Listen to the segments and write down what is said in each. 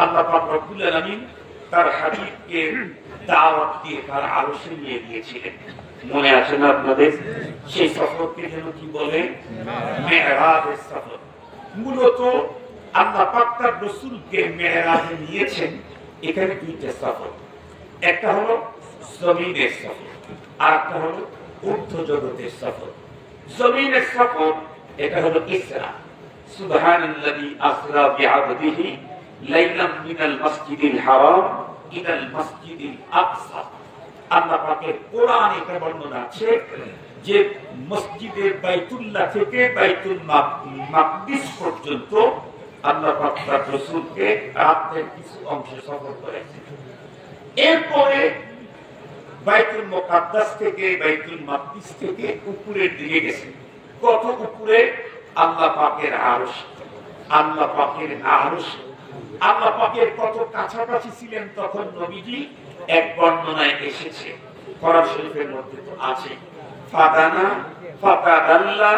আল্লাহ পাক রব্বুল আলামিন তার হাবিবকে দাওয়াত দিয়ে তার আরশে নিয়ে গিয়েছিলেন। মনে আছে না আপনাদের? সেই সফরকে যেন কি বলে? মেরাজের সফর। মূলত আল্লাহ পাক তার রাসূলকে মেরাজে নিয়েছেন এখানে দুইটা সফর। একটা হলো জমিনের সফর, আর একটা হলো ঊর্ধ্ব জগতের সফর। জমিনের সফর এটা হলো ইসরা। সুবহানাল্লাযী আসরা বিআবদিহি লাইলাম মিনাল মাসজিদিল হারাম ইলাল মাসজিদিল আকসা। আল্লাহ পাকের কোরআনে এটা বর্ণনা আছে যে মসজিদে বাইতুল্লাহ থেকে বাইতুল মাকদিস পর্যন্ত আল্লাহ পাক তার রাসূলকে রাতের কিছু অংশ সফর করেছেন। এরপরে বাইতুল মুকাদ্দাস থেকে বাইতুল মাকদিস থেকে উপরের দিকে গেছেন। কত উপরে? আল্লাহ পাকের আরশ। আল্লাহ পাকের আরশ, আল্লাহ পাকের কত কাছাকাছি ছিলেন তখন নবীজি? এক বর্ণনায় এসেছে, কোরআন শরীফের মধ্যে তো আছে, ফাদানা ফাতাদাল্লা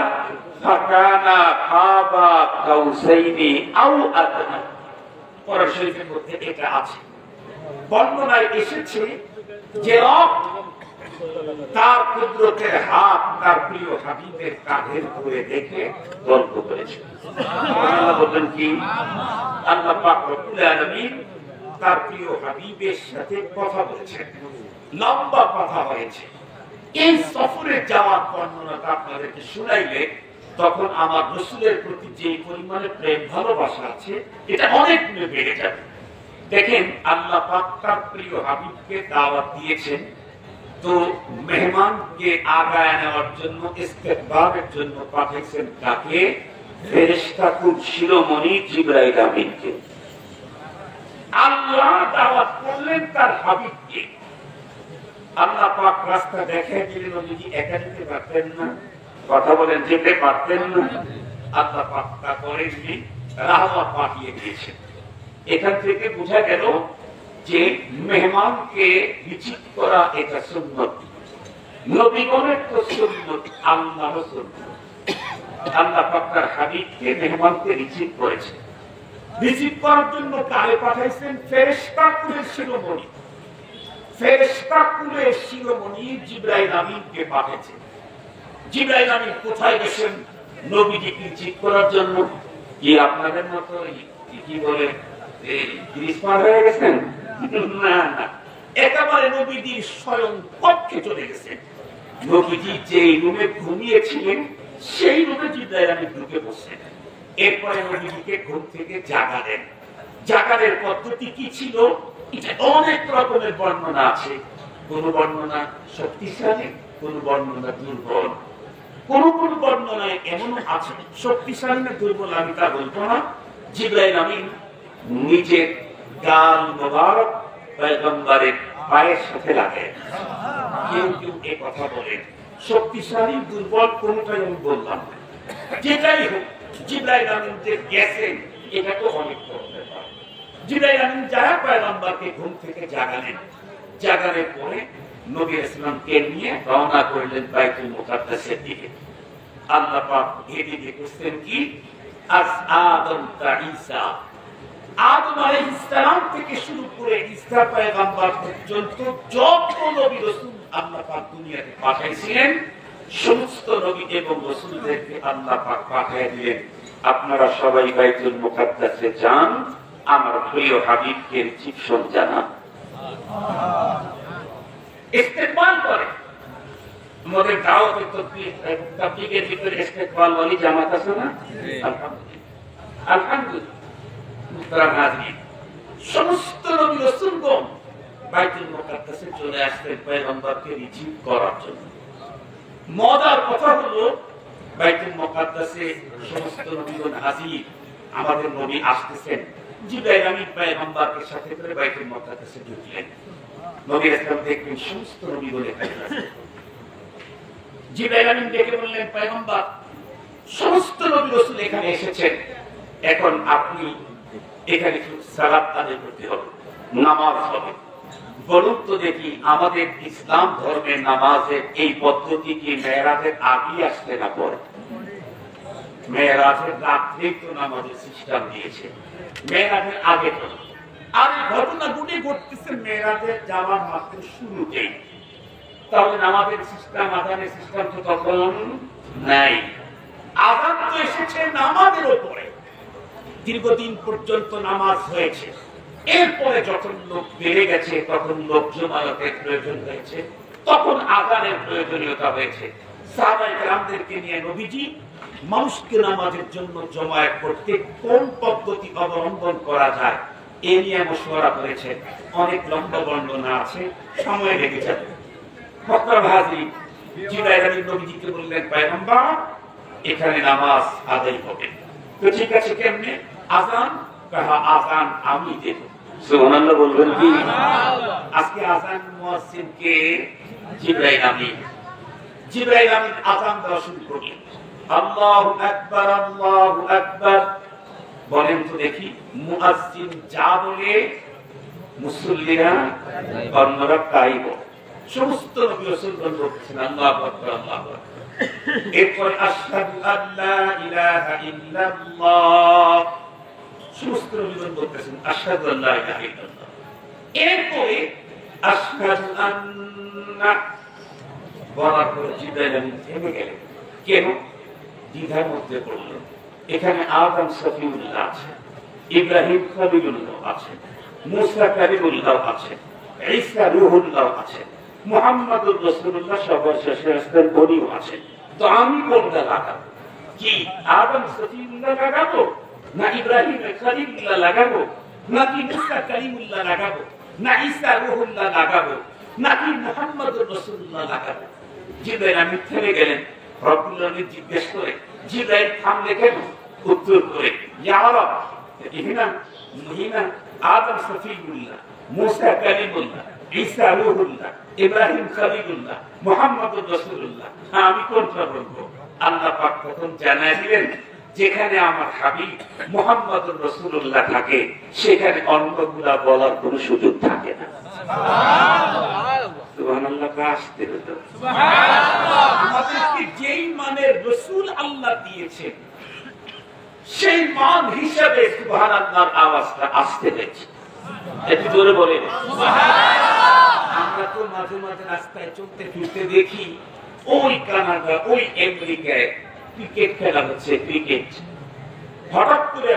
ফাকানা কাবা কাউসাইনি আও আদনা। কোরআন শরীফের মধ্যে এটা আছে। বর্ণনায় এসেছে যে রব তার কুদরতের হাত তার প্রিয় হাবিবের কাঁধের উপরে রেখে গল্প করেছে। আল্লাহ বলেন কি? আল্লাহ পাক রব্বুল আলামিন তার প্রিয় হাবিবের সাথে কথা বলেছেন, লম্বা কথা হয়েছে। এই সফরে যাওয়ার বর্ণনাটা আপনাদেরকে শুনাইলে তখন আমার রাসূলের প্রতি যে পরিমাণে প্রেম ভালোবাসা আছে এটা অনেক গুণে বেড়ে যাবে। দেখেন, আল্লাহ পাক তার প্রিয় হাবিবকে দাওয়াত দিয়েছেন, তো মেহমানকে আগায় নেওয়ার জন্য, ইস্তেকবালের জন্য পাঠিয়েছেন তাকে? ফেরেশতা কুল শিরোমণি জিবরাইল আমিনকে। আল্লাহ দাওয়াত করলেন তার হাবিবকে। আল্লাহ পাক রাস্তা দেখায় দিলেন, নবীজি একা যেতে পারতেন না। কথা বলেন, যেতে পারতেন না। আল্লাহ পাক তা করেননি, রাহমত পাঠিয়ে দিয়েছেন। এখান থেকে বোঝা গেল যে মেহমানকে রিসিভ করা এটা সুন্নত। নবীগণের তো সুন্নত, আল্লাহর সুন্নত। আল্লাহ পাক তার হাবিবকে মেহমানকে রিসিভ করেছেন। রিসিভ করার জন্য কারে পাঠাইছেন? ফেরেশতা কুলের শিরোমণি। ফেরেশতা কুলের শিরোমণি জিবরাইল আমিনকে পাঠিয়েছেন। জিবরাইল আমিন কোথায় গেছেন? নবীজিকে রিসিভ করার জন্য। কি আপনাদের মতো কি বলে গ্রীষ্মার হয়ে গেছেন? না না, একেবারে নবীজির স্বয়ং কক্ষে চলে গেছেন। নবীজি যে রুমে ঘুমিয়েছিলেন সেই রুমে জিবরাইল আমিন ঢুকে বসেন। এরপরে নবীজিকে ঘুম থেকে জাগালেন। জাগালের পদ্ধতি কি ছিল? এটা অনেক রকমের বর্ণনা আছে। কোন বর্ণনা শক্তিশালী, কোন বর্ণনা দুর্বল, কোন কোন বর্ণনায় এমন আছে শক্তিশালী না দুর্বল আমি তা বলবো না। জিবরাইল আমিন নিজের গাল মোবারক পয়গম্বরের পায়ের সাথে লাগায়। কেউ কেউ এ কথা বলেন, শক্তিশালী দুর্বল কোনটাই আমি বললাম। যেটাই হোক, জিবরাইল আমিন যে গেছেন এটা তো অনেক করতে পারে। জিবরাইল আমিন যারা পয়গম্বরকে ঘুম থেকে জাগালেন, জাগানোর পরে নবী ইসলামকে নিয়ে রওনা করলেন বাইতুল মুকাদ্দাসের দিকে। আল্লাহ পাক এদিকে করছেন কি? আজ আদম তা ঈসা, আদম আলাইহিস সালাম থেকে শুরু করে ঈসা পয়গম্বর পর্যন্ত যত নবী রাসূল আল্লাহ পাক দুনিয়াতে পাঠাইছিলেন, সমস্ত নবী এবং রাসূলদেরকে আল্লাহ পাক পাঠিয়ে দিলেন, আপনারা সবাই বাইতুল মুকাদ্দাসে যান, আমার প্রিয় হাবিবকে রিসিপশন জানান। ইস্তেকবাল করে। আমাদের দাওয়াতের তাবলীগের ভিতরে ইস্তেকবাল ওয়ালি জামাত আছে না? আলহামদুলিল্লাহ, আলহামদুলিল্লাহ। মুহতারাম হাজিরিন, সমস্ত নবী রাসূলগণ বাইতুল মুকাদ্দাসে চলে আসতেন পয়গম্বরকে রিসিভ করার জন্য। মজার কথা হলো, বাইতুল মুকাদ্দাসে সমস্ত নবীগণ হাজির, আমাদের নবী আসতেছেন। জিবরাইল আমিন পয়গম্বরকে সাথে করে বাইতুল মুকাদ্দাসে ঢুকলেন। নবী ইসলাম দেখবেন সমস্ত নবীগণ এখানে আছে। জিবরাইল আমিন ডেকে বললেন, পয়গম্বর সমস্ত নবী রাসূল এখানে এসেছেন, এখন আপনি এখানে সালাত আদায় করতে হবে, নামাজ হবে। বলুন তো দেখি, আমাদের ইসলাম ধর্মে নামাজের এই পদ্ধতি কি মেরাজের আগে আসতে না পরে? মেরাজের রাত্রেই তো নামাজের সিস্টেম দিয়েছে, মেরাজের আগে তো। আর এই ঘটনাগুলি ঘটতেছে মেরাজের যাওয়ার মাত্র শুরুতেই। তাহলে নামাজের সিস্টেম, আজানের সিস্টেম তো তখন নাই। আজান তো এসেছে নামাজের উপরে, দীর্ঘদিন পর্যন্ত নামাজ হয়েছে। এরপরে যখন লোক বেড়ে গেছে, তখন লোক জমায়েতের প্রয়োজন হয়েছে, তখন আজানের প্রয়োজনীয়তা হয়েছে। সাহাবায়ে কেরামদেরকে নিয়ে নবীজি মানুষকে নামাজের জন্য জমায়েত করতে কোন পদ্ধতি অবলম্বন করা যায় এ নিয়ে মশওয়ারা করেছে। অনেক লম্বা বর্ণনা আছে, সময় লেগে যাবে। মক্কার হাজির জিবরাইল আমিন নবীজিকে বললেন, পয়গম্বর এখানে নামাজ আদায় হবে। তো ঠিক আছে, কেমনে? আজান? কাহা আজান আমি দেব। সুবহানাল্লাহ বলবেন কি? আজকে আজান মুয়াজ্জিন কে? জিবরাইল আমিন। জিবরাইল আমিন আজান দেওয়া শুরু করলেন। আল্লাহু আকবার, আল্লাহু আকবার বলেন তো দেখি। মুয়াজ্জিন যা বলে মুসল্লিরা অন্যরা তাই বলে। সমস্ত নবী রাসূলগণ বলছেন আল্লাহু আকবার, আল্লাহু আকবার। এরপর আশহাদু আল্লা ইলাহা ইল্লাল্লাহ, সমস্ত নবীগণ বলতেছেন আশহাদু আল্লা ইলাহা ইল্লাল্লাহ। এরপরে আশহাদু আন্না বলার পরে জিবরাইল আমিন থেমে গেলেন। কেন? দ্বিধার মধ্যে পড়লেন। এখানে আদম সফিউল্লাহ আছে, ইব্রাহিম খলিলুল্লাহ আছে, মুসা কালিমুল্লাহ আছে, ঈসা রূহুল্লাহ আছে, মুহাম্মাদুর রাসূলুল্লাহ সর্বশেষে আসতেন বনিও আছে। তো আমি কোনটা লাগাবো? কি আদম সফিউল্লাহ লাগাবো, না ইব্রাহিম খলিলুল্লাহ লাগাবো, নাকি মুসা কালিমুল্লাহ লাগাবো, না ঈসা রূহুল্লাহ লাগাবো, নাকি মুহাম্মাদুর রাসূলুল্লাহ লাগাবো? জিবরাইল আমিন থেমে গেলেন। রব্বুল আলামিন জিজ্ঞেস করে, জিবরাইল থামলে কেন? উত্তর করে, ইয়া রাব, ইহনা মুহিনা আদম সফিউল্লাহ, মুসা কালিমুল্লাহ, ঈসা রূহুল্লাহ, ইব্রাহিম খলিলুল্লাহ, মুহাম্মাদুর রাসূলুল্লাহ, আমি কোনটা বলবো? আল্লাহ পাক তখন জানায় দিলেন, যেখানে আমার হাবিব মুহাম্মাদুর রাসূলুল্লাহ থাকে সেখানে অন্যগুলা বলার কোনো সুযোগ থাকে না। সুবহানাল্লাহ। আসতে হতো আমাদেরকে যেই মানের রাসূল আল্লাহ দিয়েছেন সেই মান হিসাবে সুবহানাল্লাহর আওয়াজটা আসতে হয়েছে। একটু জোরে বলেন সুবহানাল্লাহ। আমরা তো মাঝে মাঝে রাস্তায় চলতে ফিরতে দেখি ওই কানাডা, ওই আমেরিকায় ক্রিকেট খেলা হচ্ছে, ক্রিকেট। হঠাৎ করে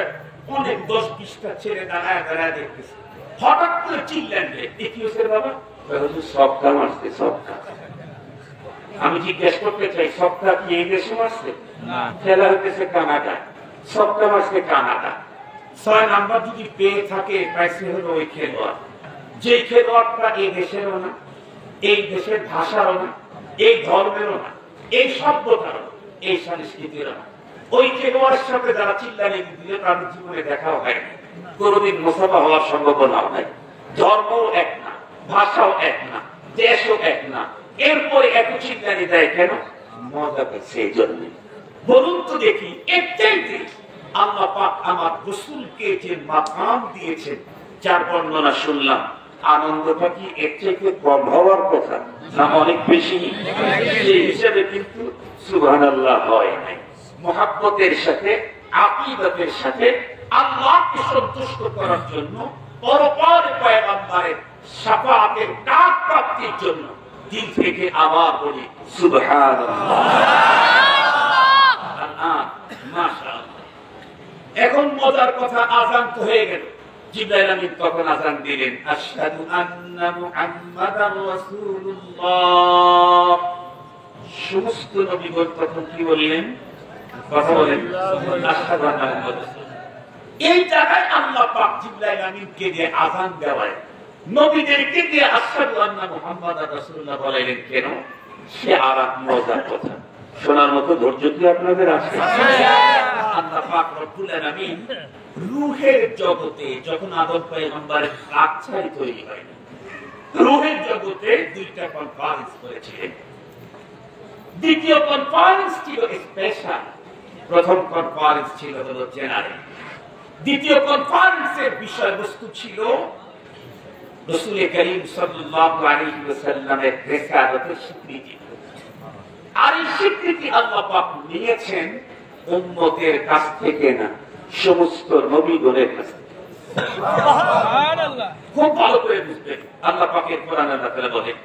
অনেক 10-20টা ছেলে দাঁড়ায় দাঁড়ায় দেখতেছে, হঠাৎ করে চিল্লেন, কি হয়েছে বাবা? সবটা মারছে, সবটা। আমি জিজ্ঞেস করতে চাই, সবটা কি এই দেশে মারছে? খেলা হইতেছে কানাডা, সবটা মারছে কানাডা। 6 নাম্বার যদি পেয়ে থাকে পাইছে হলো ওই খেলোয়াড়, যে খেলোয়াড়টা এই দেশেরও না, এই দেশের ভাষারও না, এই ধর্মেরও না, এই সভ্যতারও, এই সংস্কৃতিরও না। ওই খেলোয়াড়ের সাথে যারা চিল্লানি দিলে তাদের জীবনে দেখাও হয়, কোনদিন মুসাফা হওয়ার সম্ভাবনাও নাই। ধর্মও এক না, ভাষাও এক না, দেশও এক না। এরপরে এত চিল্লানি দেয় কেন? মজা পেয়েছে এই জন্য। বলুন তো দেখি, এর চাইতে আল্লাহ পাক আমার রাসূলকে যে মাকাম দিয়েছেন, যার বর্ণনা শুনলাম, আনন্দটা কি এর চাইতে কম হওয়ার কথা না অনেক বেশি? সেই হিসাবে কিন্তু সুবহানাল্লাহ হয় নাই। মুহাব্বতের সাথে, আকীদাতের সাথে আল্লাহকে সন্তুষ্ট করার জন্য, পরপরে পয়গম্বরের শাফাআতের ডাক প্রাপ্তির জন্য দিল থেকে আবার বলি সুবহানাল্লাহ। মাশাআল্লাহ। এখন মজার কথা, আযান তো হয়ে গেল। জিবরাইল আমিন তখন আযান দিলেন, আশহাদু আন্না মুহাম্মাদার রাসূলুল্লাহ। সমস্ত নবীগণ তখন কি বললেন? কথা বলেন, আশহাদু আন্না মুহাম্মাদার রাসূলুল্লাহ। এই জায়গায় আল্লাহ পাক জিবরাইল আমিনকে দিয়ে আযান দেওয়ায় নবীদেরকে দিয়ে আশহাদু আন্না মুহাম্মাদার রাসূলুল্লাহ বলাইলেন কেন? সে আর এক মজার কথা, শোনার মতো ধৈর্য কি আপনাদের আছে? আল্লাহ পাক রব্বুল আলামিন রূহের জগতে যখন আদম পয়গম্বরের আচ্ছাই তৈরি হয়, রূহের জগতে 2টা কনফারেন্স করেছিলেন। দ্বিতীয় কনফারেন্স ছিল স্পেশাল, প্রথম কনফারেন্স ছিল হলো জেনারেল। দ্বিতীয় কনফারেন্সের বিষয়বস্তু ছিল রাসূল করিম সাল্লাল্লাহু আলাইহি ওয়াসাল্লামের রিসালাতের স্বীকৃতি। আর এই স্বীকৃতি আল্লাহ পাক নিয়েছেন উম্মতের কাছ থেকে না, সমস্ত নবীগণের কাছ থেকে। সুবহানাল্লাহ। খুব ভালো করে বুঝবেন। আল্লাহ পাকের কোরআনে আল্লাহ তাআলা বলেন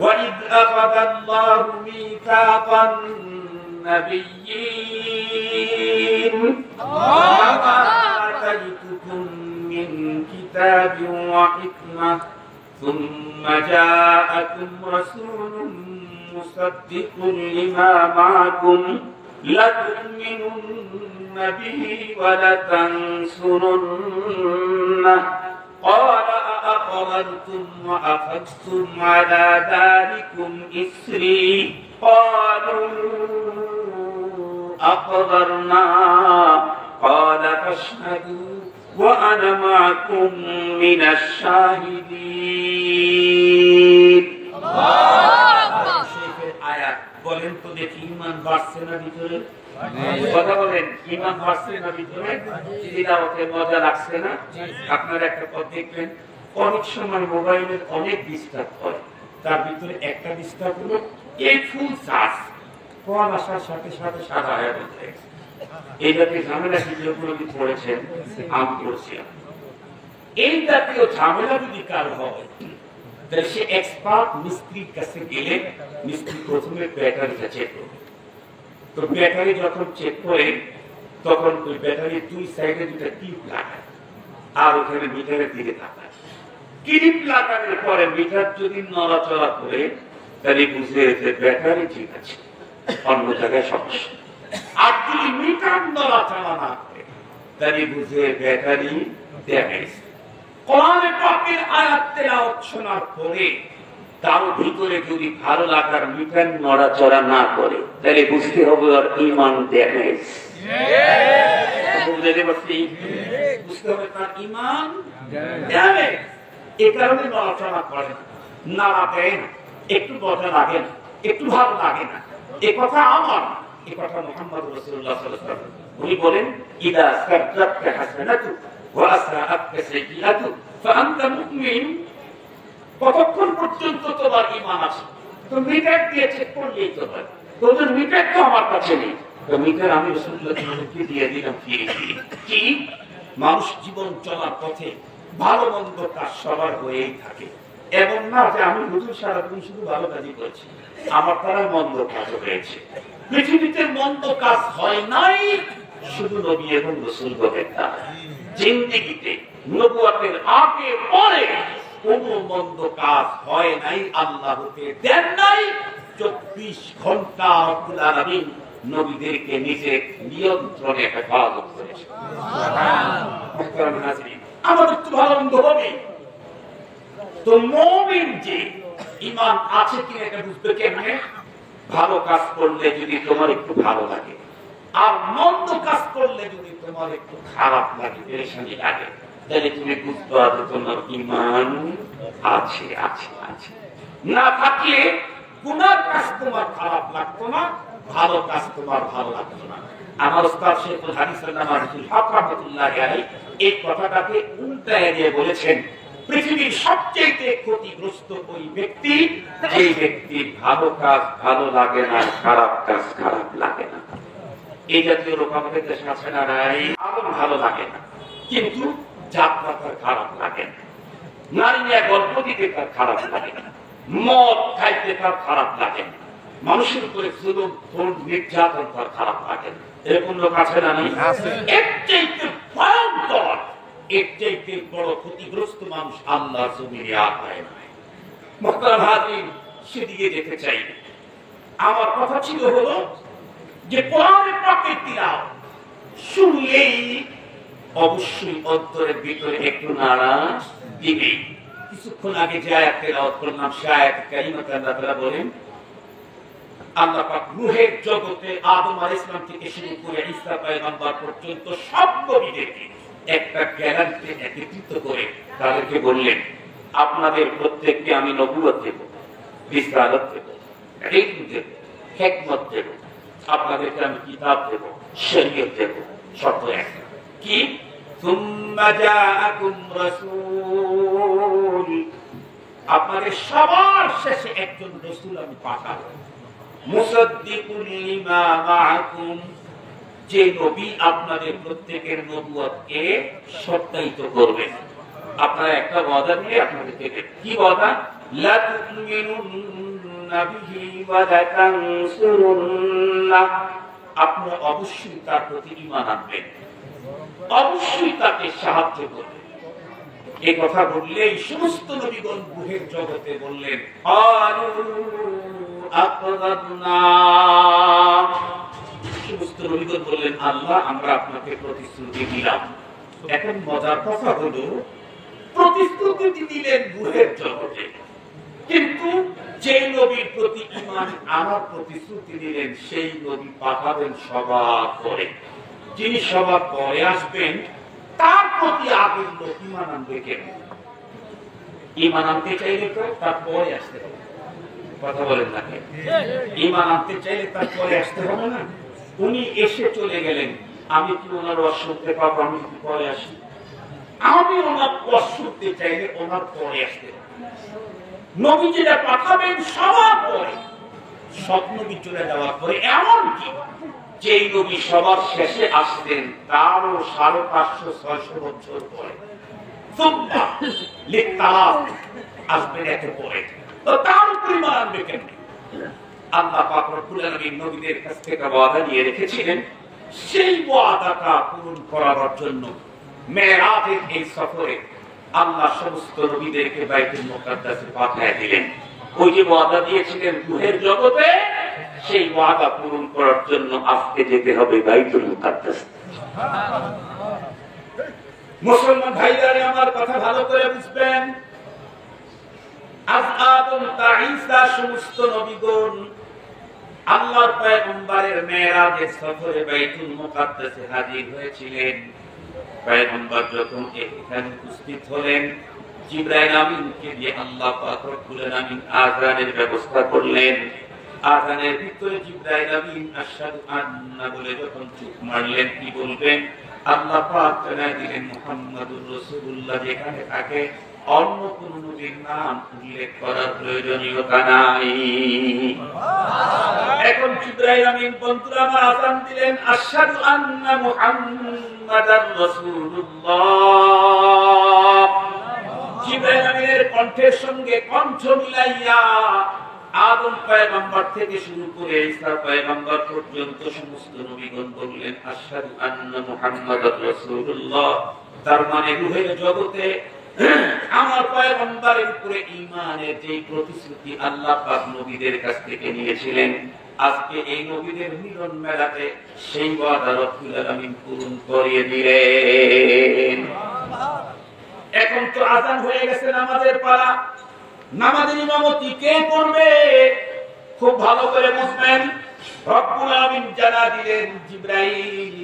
وَإِذْ أَخَذَ اللَّهُ مِيثَاقَ النَّبِيِّينَ وَمَا آتَيْتُكُم مِّن كِتَابٍ وَحِكْمَةٍ ثُمَّ جَاءَكُمْ رَسُولٌ مُصَدِّقٌ لِمَا مَعَكُمْ لَتُؤْمِنُنَّ بِهِ وَلَتَنصُرُنَّهُ قال أأقررتم وأخذتم على ذلكم إصري قالوا أقررنا قال فاشهدوا وأنا معكم من الشاهدين আয়াত বলেন তো দেখি ঈমান বাড়ছে না ভিতরে? কথা বলেন, ঈমান বাড়ছে না ভিতরে? তিলাওয়াতে মজা লাগছে না? আপনারা একটা পথ দেখবেন, অনেক সময় মোবাইলের অনেক ডিস্টার্ব হয়, তার ভিতরে একটা ডিস্টার্ব হলো এই ফুল চার্জ কল আসার সাথে সাথে সাদা হয়ে যাচ্ছে। এই জাতীয় ঝামেলা ভিডিওগুলো কি পড়েছেন? আমি পড়ছি। এই জাতীয় ঝামেলা যদি কার হয়, তাহলে সে এক্সপার্ট মিস্ত্রির কাছে গেলে মিস্ত্রি প্রথমে ব্যাটারিটা চেক করবে। তো ব্যাটারি যখন চেক করে তখন ওই ব্যাটারির দুই সাইডে দুটা ক্লিপ লাগায় আর ওখানে মিটারের দিকে তাকায়। ক্লিপ লাগানোর পরে মিটার যদি নড়াচড়া করে তাহলে বুঝে যে ব্যাটারি ঠিক আছে, অন্য জায়গায় সমস্যা। আর যদি মিটার নড়াচড়া না করে তাহলে বুঝে ব্যাটারি ড্যামেজ। কোরআনে পাকের আয়াত তেলাওয়াত শোনার পরে তার ভিতরে যদি ভালো লাগার মিটার নড়াচড়া না করে তাহলে বুঝতে হবে আর ঈমান ড্যামেজ। বুঝতে হবে তার ঈমান ড্যামেজ। এই কারণে নড়াচড়া করে না, দেয় না, একটু মজা লাগে না, একটু ভালো লাগে না। এ কথা আমার, এ কথা মুহাম্মদ রাসূলুল্লাহ সাল্লাল্লাহু আলাইহি ওয়াসাল্লাম। উনি বলেন ইদা সাররাতকা হাসানাতু ওয়া আসরাআতকা সাইয়্যাতু ফাআনতা মুমিন। কতক্ষণ পর্যন্ত তোমার ঈমান আছে? তো মিটার দিয়ে চেক করলেই তো হয়। তোদের মিটার তো আমার কাছে নেই, তো মিটার আমি রাসূলুল্লাহকে দিয়ে দিলাম ফিরে। কি মানুষ জীবন চলার পথে ভালো মন্দ কাজ সবার হয়েই থাকে। এমন না যে আমি হুজুর সারাদিন শুধু ভালো কাজই করেছি, আমার দ্বারা মন্দ কাজ হয়েছে। পৃথিবীতে মন্দ কাজ হয় নাই শুধু নবী এবং রাসূলগণের দ্বারা। জিন্দেগিতে নবুয়তের আগে পরে কোন মন্দ কাজ হয় নাই, আল্লাহকে দেন নাই। 24 ঘন্টা রব্বুল আলামিন নবীদেরকে নিজের নিয়ন্ত্রণে হেফাজত করেছে। আমাদের তো ভালো মন্দ হবে, তো মুমিন যে ঈমান আছে কিনা এটা বুঝবে কেমনে? ভালো কাজ করলে যদি তোমার একটু ভালো লাগে, আর মন্দ কাজ করলে যদি তোমার একটু খারাপ লাগে, পেরেশানি লাগে, তাহলে তুমি বুঝতে পারবে তোমার ঈমান আছে আছে আছে। না থাকলে গুনার কাজ তোমার খারাপ লাগতো না, ভালো কাজ তোমার ভালো লাগতো না। আমার উস্তাদ শেখুল হাদিস আব্দুল হক রাহমাতুল্লাহি আলাইহি এই কথাটাকে উল্টায় দিয়ে বলেছেন, পৃথিবীর সবচেয়ে ক্ষতিগ্রস্ত ওই ব্যক্তি যে ব্যক্তি ভালো কাজ ভালো লাগে না, খারাপ কাজ খারাপ লাগে না। এই জাতীয় লোক আমাদের দেশে আছে না নাই? আমার ভালো লাগে না কিন্তু যাত্রা তার খারাপ লাগে না, নারী নিয়ে গল্প দিতে তার খারাপ লাগে না, মদ খাইতে তার খারাপ লাগে না, মানুষের উপরে জুলুম নির্যাতন তার খারাপ লাগে না। এরকম লোক আছে না নাই? এর চাইতে ভয়ঙ্কর, এর চাইতে বড় ক্ষতিগ্রস্ত মানুষ আল্লাহ জমিনে আর পায় না। মুহতারাম হাজির, সেদিকে যেতে চাই। আমার কথা ছিল হলো যে কোরআনের পাকের তিলাওয়াত শুনলেই অবশ্যই অন্তরের ভিতরে একটু নাড়া দিবেই। কিছুক্ষণ আগে যে আয়াত তেলাওয়াত করলাম, সে আয়াত কারিমাতে আল্লাহ তাআলা বলেন, আল্লাহ পাক রূহের জগতে আদম আলাইহিস সালাম থেকে শুরু করে ঈসা পয়গম্বর পর্যন্ত সব নবীদেরকে একটা গ্যারান্টি একত্রিত করে তাদেরকে বললেন, আপনাদের প্রত্যেককে আমি নবুয়ত দেব, রিসালাত দেব, ইলম দেব, হিকমত দেব, আপনাদেরকে আমি কিতাব দেব, শরীয়ত দেব। শর্ত একটা কি? সুম্মা জাআকুম রাসূল, আপনাদের সবার শেষে একজন রাসূল আমি পাঠাবো। মুসাদ্দিকুল লিমা মাআকুম, যে নবী আপনাদের প্রত্যেকের নবুয়তকে সত্যায়িত করবেন। আপনারা একটা ওয়াদা দিয়ে আপনাদেরকে, কি ওয়াদা? লা তুমিনুন্না বিহি ওয়া লা তানসুরুন্না, আপনি অবশ্যই তার প্রতি ঈমান আনবেন, অবশ্যই তাকে সাহায্য করবেন। এই কথা বললে এই সমস্ত নবীগণ গুহের জগতে বললেন সমস্ত নবীগণ বললেন আল্লাহ আমরা আপনাকে প্রতিশ্রুতি দিলাম। এখন মজার কথা হলো প্রতিশ্রুতি দিলেন গুহের জগতে, কিন্তু যে নবীর প্রতি ঈমান আনার প্রতিশ্রুতি দিলেন সেই নবী পাঠাবেন সবার পরে। যিনি সবার পরে আসবেন তার প্রতি আগের লোক ঈমান আনবে কেন? ঈমান আনতে চাইলে তো তার পরে আসতে হবে, কথা বলেন না কেন? ঈমান আনতে চাইলে তার পরে আসতে হবে না? উনি এসে চলে গেলেন, আমি কি ওনার ওয়াজ শুনতে পাবো? আমি কি পরে আসি? আমি ওনার ওয়াজ শুনতে চাইলে ওনার পরে আসতে হবে। নবী যেটা পাঠাবেন সবার পরে, সব নবী চলে যাওয়ার পরে, এমনকি যেই নবী সবার শেষে আসতেন তারও 550-600 বছর পরে আসবেন এত পরে, তো তার উপরে ঈমান আনবে কেন? আল্লাহ পাক রব্বুল আলামিন নবীদের কাছ থেকে ওয়াদা নিয়ে রেখেছিলেন, সেই ওয়াদাটা পূরণ করার জন্য মেরাজের এই সফরে আল্লাহ সমস্ত নবীদেরকে বাইতুল মুকাদ্দাসে পাঠিয়ে দিলেন। ওই যে ওয়াদা দিয়েছিলেন গুহের জগতে, সেই ওয়াদা পূরণ করার জন্য আজকে যেতে হবে বাইতুল মুকাদ্দাস। মুসলমান ভাইরা আমার কথা ভালো করে বুঝবেন, আজ আদম তা ঈসা সমস্ত নবীগণ আল্লাহর পয়গম্বরের মেরাজের সফরে বাইতুল মুকাদ্দাসে হাজির হয়েছিলেন। পয়গম্বর যখন এখানে উপস্থিত হলেন, জিবরাইল আমিনকে দিয়ে আল্লাহ পাক রব্বুল আলামিন আযানের ব্যবস্থা করলেন। আযানের ভিতরে জিবরাইল আমিন আশহাদু আন্না বলে যখন চুপ মারলেন, কি বলবেন? আল্লাহ পাক জানাই দিলেন মুহাম্মাদুর রাসূলুল্লাহ যেখানে থাকে অন্য কোন নবীর নাম উল্লেখ করার প্রয়োজনীয়তা নাই। এখন জিবরাইল আমিন বন্ধুরা আমার আযান দিলেন, আশহাদু আন্না মুহাম্মাদার রাসূলুল্লাহ। জিবরাইল আমিনের কণ্ঠের সঙ্গে কণ্ঠ মিলাইয়া আদম পয়গম্বর থেকে শুরু করে ঈসা পয়গম্বর পর্যন্ত সমস্ত নবীগণ বললেন আশহাদু আন্না মুহাম্মাদার রাসূলুল্লাহ। তার মানে রূহের জগতে আমার পয়গম্বরের উপরে ঈমানের যে প্রতিশ্রুতি আল্লাহ পাক নবীদের কাছ থেকে নিয়েছিলেন, আজকে এই নবীদের মিলন মেলাতে সেই ওয়াদা রব্বুল আলামিন পূরণ করিয়ে দিলেন। এখন তো আযান হয়ে গেছে, নামাজের পালা। নামাজের ইমামতি কে করবে? খুব ভালো করে বুঝবেন। রব্বুল আলামিন জানা দিলেন জিবরাইল,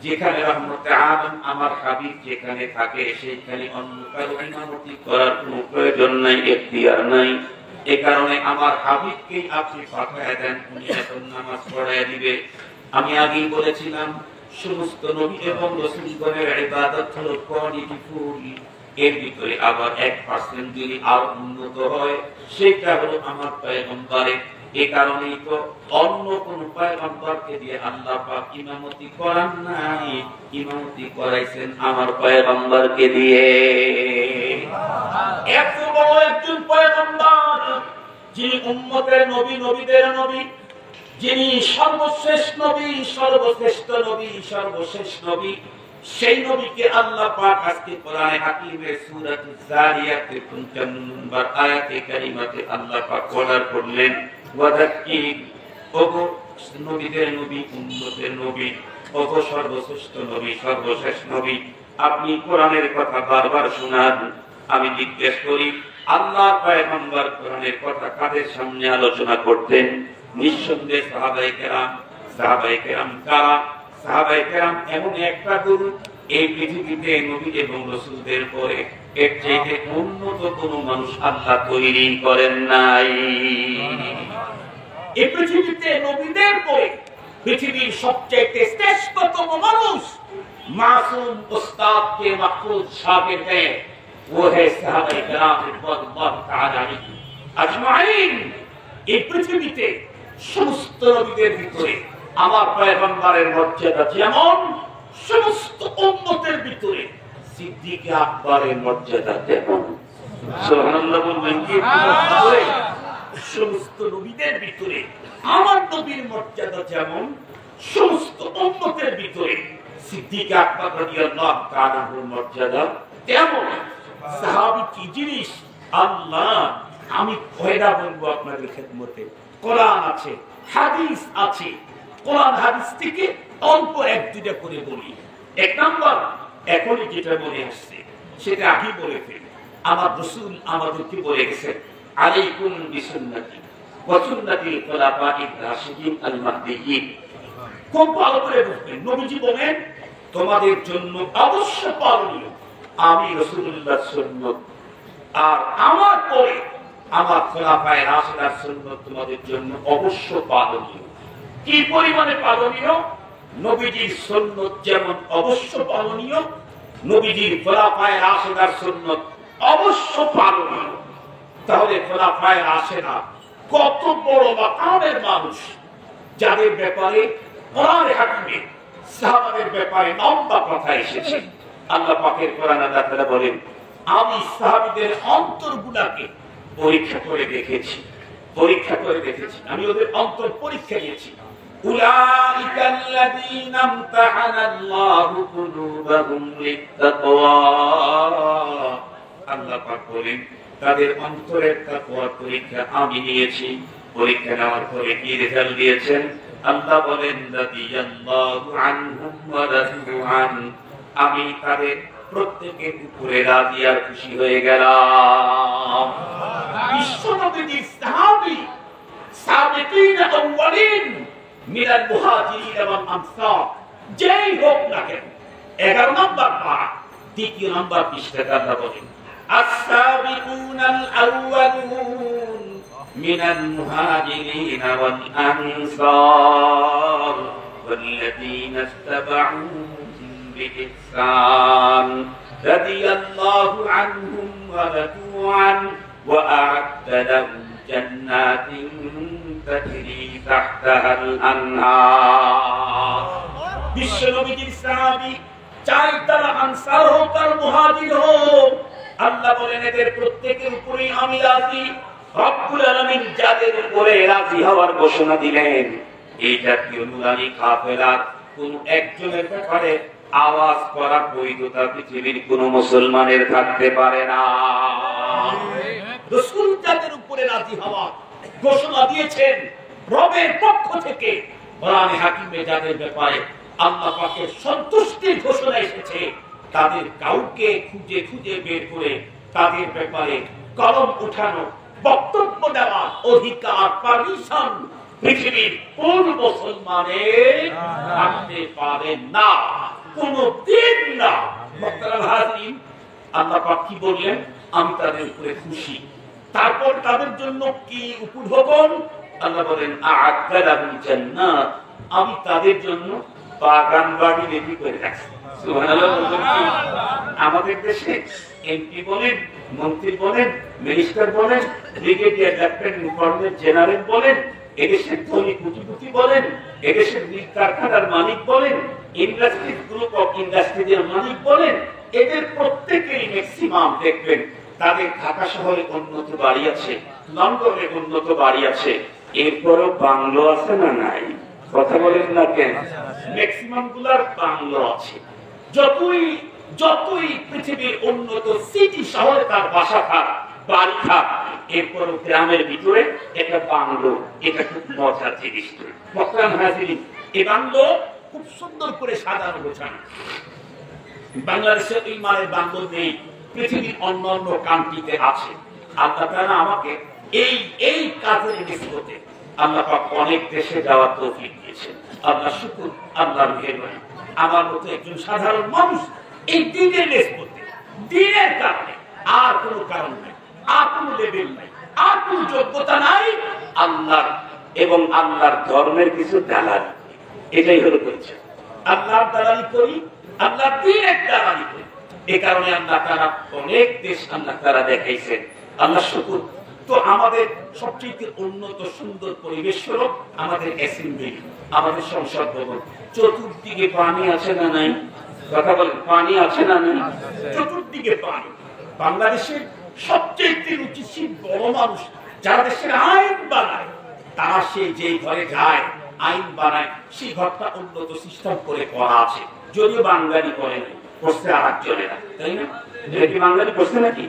যেখানে রহমতে আলম আমার হাবিব যেখানে থাকে সেখানে অন্য কারো ইমামতি করার কোনো প্রয়োজন নাই, এখতিয়ার নাই। এ কারণে আমার হাবিবকেই আপনি পাঠিয়ে দেন, উনি এখন নামাজ পড়ায় দিবে। আমি আগেই বলেছিলাম সমস্ত নবী এবং রাসূলগণের ইবাদত হলো কোয়ালিটিফুল, এর ভিতরে আবার 1% যদি আর উন্নত হয় সেটা হলো আমার পয়গম্বরের। এ কারণেই তো অন্য কোন পয়গম্বরকে দিয়ে আল্লাহ পাক ইমামতি করান নাই, ইমামতি করাইছেন আমার পয়গম্বরকে দিয়ে। এত বড় একজন পয়গম্বর, যিনি উম্মতের নবী, নবীদের নবী, যিনি সর্বশেষ নবী, সর্বশ্রেষ্ঠ নবী, সর্বশেষ নবী, সেই নবীকে আল্লাহ পাক আজকে কোরআনে হাকিমের সূরাতুজ যারিয়াতের 55 নম্বর আয়াতে কারিমাতে আল্লাহ পাক অর্ডার করলেন, ওয়াযাক্কির, ওগো নবীদের নবী, উম্মতের নবী, ওগো সর্বশ্রেষ্ঠ নবী, সর্বশেষ নবী, আপনি কোরআনের কথা বারবার শোনান। আমি জিজ্ঞেস করি, আল্লাহ পয়গম্বর কোরআনের কথা কাদের সামনে আলোচনা করতেন? নিঃসন্দেহে সাহাবায়ে কেরাম। সাহাবায়ে কেরাম কারা? সাহাবায়ে কেরাম এমন একটা গ্রুপ, এই পৃথিবীতে নবী এবং রাসূলদের পরে এর চাইতে উন্নত কোন মানুষ আল্লাহ তৈরি করেন নাই। এই পৃথিবীতে নবীদের পরে পৃথিবীর সবচেয়ে শ্রেষ্ঠতম মানুষ মাসুম উস্তাদ কে মাহফুজ শাগির্দ हैं, वो है সাহাবায়ে কেরাম রাদিয়াল্লাহু তাআলা আনহুম আজমাইন। এই পৃথিবীতে সমস্ত নবীদের ভিতরে আমার পয়গম্বরের মর্যাদা যেমন, সমস্ত উম্মতের ভিতরে সিদ্দিক আকবরের মর্যাদা তেমন। সুবহানাল্লাহ বলবেন কি? সমস্ত নবীদের ভিতরে আমার নবীর মর্যাদা যেমন, সমস্ত উম্মতের ভিতরে সিদ্দিক আকবর রাদিয়াল্লাহু তাআলার মর্যাদা তেমন। সাহাবী কি জিনিস আল্লাহ আমি কয়টা বলবো আপনাদের খেদমতে। কোরআন আছে, হাদিস আছে, কোরআন হাদিস থেকে অল্প এক দুইটা করে বলি। এক নাম্বার, এখনই যেটা মনে আসছে সেটা আগে বলে ফেলি। আমার রাসূল আমাদেরকে বলে গেছেন, আলাইকুম বিসুন্নতি ওয়া সুন্নাতিল খুলাফাইর রাশিদিন আল মাহদিয়্যিন। খুব ভালো করে বুঝবেন, নবীজি বলেন তোমাদের জন্য অবশ্য পালনীয় আমি রাসূলুল্লাহর সুন্নাত, আর আমার পরে আমার খোলাফায়ে রাশিদার সুন্নাত তোমাদের জন্য অবশ্য পালনীয়। কি পরিমাণে পালনীয়? নবীজির সুন্নাত যেমন অবশ্য পালনীয়, নবীজির খোলাফায়ে রাশিদার সুন্নাত অবশ্য পালনীয়। তাহলে খোলাফায়ে রাশিদা কত বড় মাকামের মানুষ, যাদের ব্যাপারে কোরআনে হাকিমে সাহাবাদের ব্যাপারে লম্বা কথা এসেছে। আল্লাহ পাকের কোরআন আল্লাহ তাআলা বলেন, আমি সাহাবীদের অন্তরগুলোকে পরীক্ষা করে দেখেছি, আমি ওদের অন্তর পরীক্ষা নিয়েছি। উলাইকাল্লাযীনা ইমতাহানাল্লাহু কুলুবাহুম লিত-তাকওয়া। আল্লাহ পাক বলেন তাদের অন্তরের তাকওয়ার পরীক্ষা আমি নিয়েছি। পরীক্ষা নেওয়ার পরে কি রেজাল্ট দিয়েছেন? আল্লাহ বলেন রাদিয়াল্লাহু আনহুম ওয়া রাদু আন। আমি তাদের প্রত্যেকের উপরে রাজি আর খুশি হয়ে গেলাম। বিশ্বনবীর সাহাবী সাবিকিন আউয়ালিন মিনাল মুহাজিরিন ওয়াল আনসার যেই হোক না কেন, 11 নম্বর পারা দ্বিতীয় নম্বর পৃষ্ঠাতে আল্লাহ বলেন, আস-সাবিকুনাল আউয়ালুন মিনাল মুহাজিরিন ওয়াল আনসার ওয়াল্লাযীনা ইত্তাবাউহুম بإحسان رضي الله عنهم ورضوا عنه وأعد لهم جنات تجري تحتها الأنهار। বিশ্ব নবীর সাহাবী চাই তারা আনসার হোক আর মুহাজির হোক, আল্লাহ বলেন এদের প্রত্যেকের উপরে আমি রাজি। রব্বুল আলামিন যাদের উপরে রাজি হওয়ার ঘোষণা দিলেন, এই জাতীয় নুরানি কাফেলার কোন একজনের ব্যাপারে আওয়াজ করা বৈধতা পৃথিবীর কোন মুসলমানের থাকতে পারে না। রাসূল যাদের উপরে রাজি হওয়া ঘোষণা দিয়েছেন রবের পক্ষ থেকে, কোরআনে হাকিমে যাদের ব্যাপারে আল্লাহ পাকের সন্তুষ্টির ঘোষণা এসেছে, তাদের কাউকে খুঁজে খুঁজে বের করে তাদের ব্যাপারে কলম উঠানো, বক্তব্য দেওয়ার অধিকার, পারমিশন পৃথিবীর কোন মুসলমানের থাকতে পারে না, কোনো দিন না। মুহতারাম হাজিরিন, আল্লাহ পাক কি বললেন? আমি তাদের উপরে খুশি। তারপর তাদের জন্য কি উপঢৌকন? আল্লাহ বলেন আ'আদ্দা লাহুম জান্নাত, আমি তাদের জন্য বাগান বাড়ি রেডি করে রাখছি। সুবহানাল্লাহ। আমাদের দেশে এমপি বলেন, মন্ত্রী বলেন, মিনিস্টার বলেন, ব্রিগেডিয়ার লেফটেন্যান্ট কর্নেল জেনারেল বলেন, এদেশের ধনী কোটিপতি বলেন, এদেশের মিল কারখানার মালিক বলেন, ইন্ডাস্ট্রি গ্রুপ অফ ইন্ডাস্ট্রিজের মালিক বলেন, এদের প্রত্যেকেরই ম্যাক্সিমাম দেখবেন তাদের ঢাকা শহরে উন্নত বাড়ি আছে, লন্ডনে উন্নত বাড়ি আছে, এরপরও বাংলো আছে না নাই? কথা বলেন না কেন? ম্যাক্সিমাম গুলার বাংলো আছে। যতই পৃথিবীর উন্নত সিটি শহরে তার বাসা থাক, বাড়ি থাক, এরপরও গ্রামের ভিতরে একটা বাংলো, এটা খুব মজার জিনিস। মুহতারাম হাজিরিন, এই বাংলো খুব সুন্দর করে সাজানো গোছানো। বাংলাদেশে এই মানের বাংলো নেই, পৃথিবীর অন্যান্য কান্ট্রিতে আছে। আল্লাহ তাআলা আমাকে এই কাজের নিসবতে আল্লাহ পাক অনেক দেশে যাওয়ার তৌফিক দিয়েছেন। আল্লাহ শুকর, আল্লাহর মেহেরবানি। আমার মতো একজন সাধারণ মানুষ এই দিনের নিসবতে, দিনের কারণে, আর কোনো কারণ নাই, আর কোনো লেভেল নাই, আর কোনো যোগ্যতা নাই, আল্লাহর এবং আল্লাহর ধর্মের কিছু দালালি, এটাই হলো পরিচয়। আল্লাহর দালালি করি, আল্লাহর দ্বীনের দালালি করি। এই কারণে আল্লাহ তাআলা অনেক দেশ আল্লাহ তাআলা দেখাইছেন। আল্লাহ শুকর। তো আমাদের সবচেয়ে উন্নত সুন্দর পরিবেশ হলো আমাদের অ্যাসেম্বলি, আমাদের সংসদ ভবন। চতুর্দিকে পানি আছে না নাই? কথা বলেন, পানি আছে না নেই? চতুর্দিকে পানি। বাংলাদেশের সবচেয়ে রুচিশীল বড় মানুষ যারা দেশের আইন বানায়, তারা সেই যে ঘরে যায় আইন বানায়, সেই ঘরটা উন্নত সিস্টেম করে করা আছে। যদিও বাঙালি করে নাই, করছে আর একজনেরা, তাই না? এটা কি বাঙালি করছে নাকি?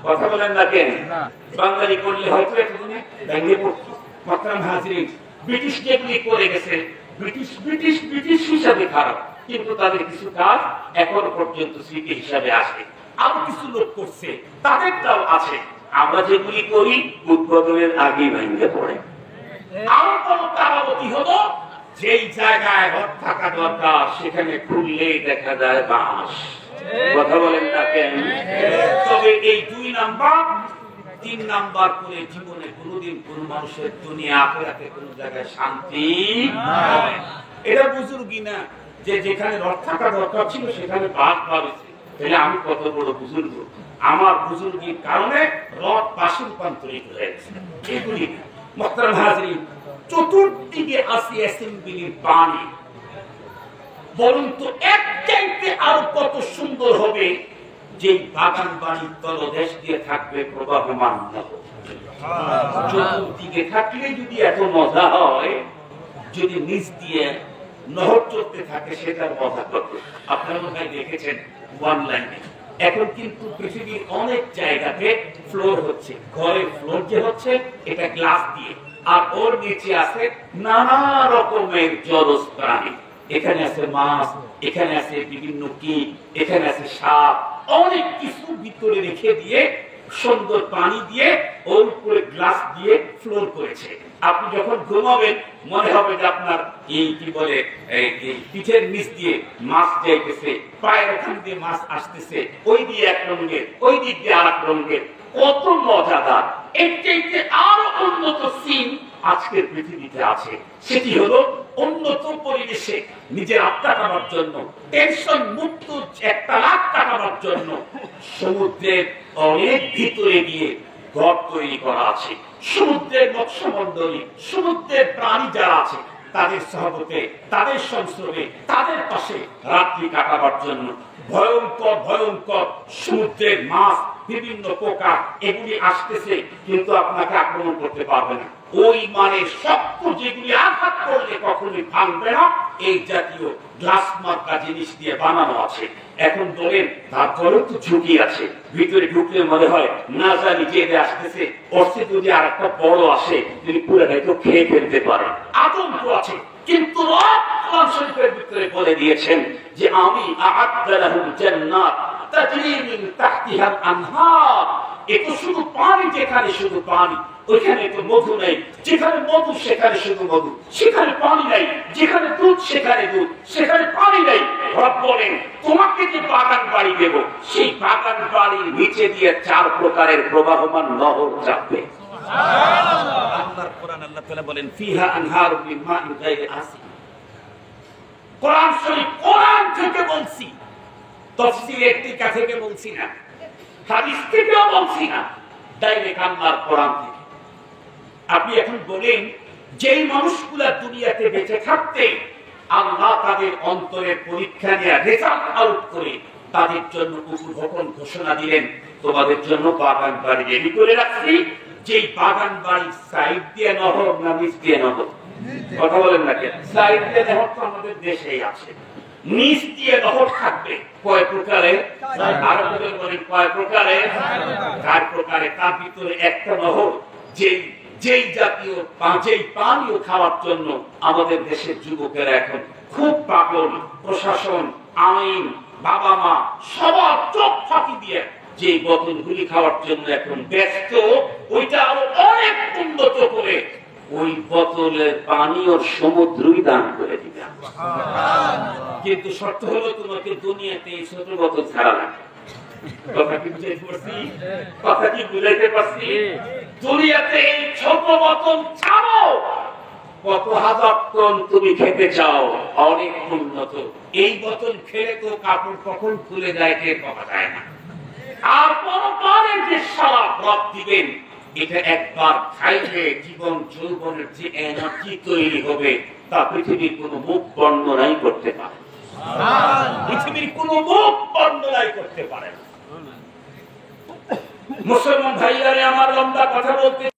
কথা বলেন না কেন? বাঙালি করলে হয়তো এতদিনে ভেঙে পড়তো। মোহতারাম হাজিরিন, ব্রিটিশ যেগুলি করে গেছে, ব্রিটিশ হিসাবে খারাপ, কিন্তু তাদের কিছু কাজ এখনো পর্যন্ত স্মৃতি হিসাবে আসে। আরো কিছু লোক করছে, তাদেরটাও আছে। আমরা যেগুলি করি উদ্বোধনের আগেই ভেঙে পড়ে। আরো বড় কারাবতী হলো, যেই জায়গায় ঘর থাকা দরকার সেখানে খুললেই দেখা যায় বাঁশ। কথা বলেন না কেন? তবে এই 2 নাম্বার 3 নাম্বার করে জীবনে কোনোদিন কোন মানুষের দুনিয়া আখিরাতে কোন জায়গায় শান্তি হয় না। এটা বুজুর্গি না যে যেখানে রথ থাকা দরকার ছিল সেখানে বাদ পাবেছে। তাহলে আমি কত বড় বুজুর্গ, আমার বুজুর্গির কারণে রথ পাশে রূপান্তরিত হয়েছে। এগুলি মোহতারাম হাজিরিন, চতুর্দিকে আছে অ্যাসেম্বলির পানি। বলুন তো এক চাইতে আরো কত সুন্দর হবে যে বাগান বাড়ির তলদেশ দিয়ে থাকবে প্রবাহমান নদী। চতুর্দিকে থাকলে যদি এত মজা হয়, যদি নিচ দিয়ে নহর চলতে থাকে সেটার মজা কত। আপনারা মনে হয় দেখেছেন অনলাইনে, এখন কিন্তু পৃথিবীর অনেক জায়গাতে ফ্লোর হচ্ছে, ঘরের ফ্লোর যে হচ্ছে এটা গ্লাস দিয়ে, আর ওর নিচে আছে নানা রকমের জলজ প্রাণী। এখানে আছে মাছ, এখানে আছে বিভিন্ন কীট, এখানে আছে সাপ, অনেক কিছু ভিতরে রেখে দিয়ে সুন্দর পানি দিয়ে ওর উপরে গ্লাস দিয়ে ফ্লোর করেছে। আপনি যখন ঘুমাবেন মনে হবে যে আপনার এই কি বলে পিঠের নিচ দিয়ে মাছ যাইতেছে, পায়ের ওখান দিয়ে মাছ আসতেছে, ওই দিয়ে এক রঙের, ওই দিক দিয়ে আর এক রঙের, কত মজাদার। এর চাইতে আরো উন্নত সিন আজকের পৃথিবীতে আছে। সেটি হলো উন্নত পরিবেশে নিজের আত্মা কাটাবার জন্য, টেনশন মুক্ত একটা লাখ কাটাবার জন্য সমুদ্রের অনেক ভিতরে গিয়ে ঘর তৈরি করা আছে। সমুদ্রের মৎস্যমন্ডলী, সমুদ্রের প্রাণী যারা আছে তাদের সহবতে, তাদের সংস্রবে, তাদের পাশে রাত্রি কাটাবার জন্য ভয়ঙ্কর ভয়ঙ্কর সমুদ্রের মাছ, বিভিন্ন পোকা এগুলি আসতেছে, কিন্তু আপনাকে আক্রমণ করতে পারবে না। ওই মানে শক্ত যেগুলি আঘাত করলে কখনোই ভাঙবে না, এই জাতীয় গ্লাস মার্কা জিনিস দিয়ে বানানো আছে। এখন বলেন তারপরেও তো ঝুঁকি আছে, ভিতরে ঢুকলে মনে হয় না জানি জেগে আসতেছে, অর্থে যদি আর একটা বড় আসে তিনি পুরাটাই তো খেয়ে ফেলতে পারে, আতঙ্ক আছে। কিন্তু কোরআন শরীফের ভিতরে বলে দিয়েছেন যে আমি আ'আদতু লাহুম জান্নাত তাজরি মিন তাহতিহাল আনহার। এটা শুধু পানি, যেখানে শুধু পানি ওইখানে তো মধু নেই, যেখানে মধু সেখানে শুধু মধু, সেখানে পানি নাই, যেখানে দুধ সেখানে দুধ, সেখানে পানি নাই। রব বলেন তোমাকে যে বাগান বাড়ি দেব, সেই বাগান বাড়ির নিচে দিয়ে 4 প্রকারের প্রবাহমান নহর যাবে। আল্লাহর কোরআন, আল্লাহ তাআলা বলেন ফিহা আনহারু মিন মাইন গায়রি আসিন। কোরআন শরীফ, কোরআন থেকে বলছি, তাফসীরের টিকা থেকে বলছি না, হাদিস থেকেও বলছি না, ডাইরেক্ট আল্লাহর কোরআন থেকে। আপনি এখন বলেন যেই মানুষগুলা দুনিয়াতে বেঁচে থাকতে আল্লাহ তাদের অন্তরের পরীক্ষা নিয়ে রেজাল্ট আউট করে তাদের জন্য উপভোগন ঘোষণা দিলেন, তোমাদের জন্য বাগান বাড়ি রেডি করে রাখছি, যেই বাগান বাড়ির সাইড দিয়ে নহর না নিচ দিয়ে নহর? কথা বলেন না কেন? সাইড দিয়ে নহর তো আমাদের দেশেই আছে, নিচ দিয়ে নহর থাকবে। কয় প্রকারে? আরবদের বলেন কয় প্রকারে? 4 প্রকারে। তার ভিতরে একটা নহর যেই জাতীয় যেই পানীয় খাওয়ার জন্য আমাদের দেশের যুবকেরা এখন খুব পাগল, প্রশাসন, আইন, বাবা মা সবার চোখ ফাঁকি দিয়ে যে বোতলগুলি খাওয়ার জন্য এখন ব্যস্ত, ওইটা আরো অনেক উন্নত করে ওই বোতলের পানীয় সমুদ্রই দান করে দিবে। কিন্তু শর্ত হলো তোমাকে দুনিয়াতে এই ছোট বোতল ছাড়া না। কথা কি বুঝাইতে পারছি? কথা কি বুঝাইতে পারছি? দুনিয়াতে এই ছোট বোতল ছাড়ো, কত হাজার টন তুমি খেতে চাও, অনেক উন্নত। এই বোতল খেলে তো কাপড় কখন খুলে যায় টের পাওয়া যায় না। আর পরকালে যে সারা রব দিবেন, এটা একবার খাইলে জীবন যৌবনের যে এনার্জি তৈরি হবে তা পৃথিবীর কোন মুখ বর্ণনাই করতে পারে। পৃথিবীর কোন মুখ বর্ণনায় করতে পারে না। মুসলমান ভাইয়ারে আমার লম্বা কথা বলতে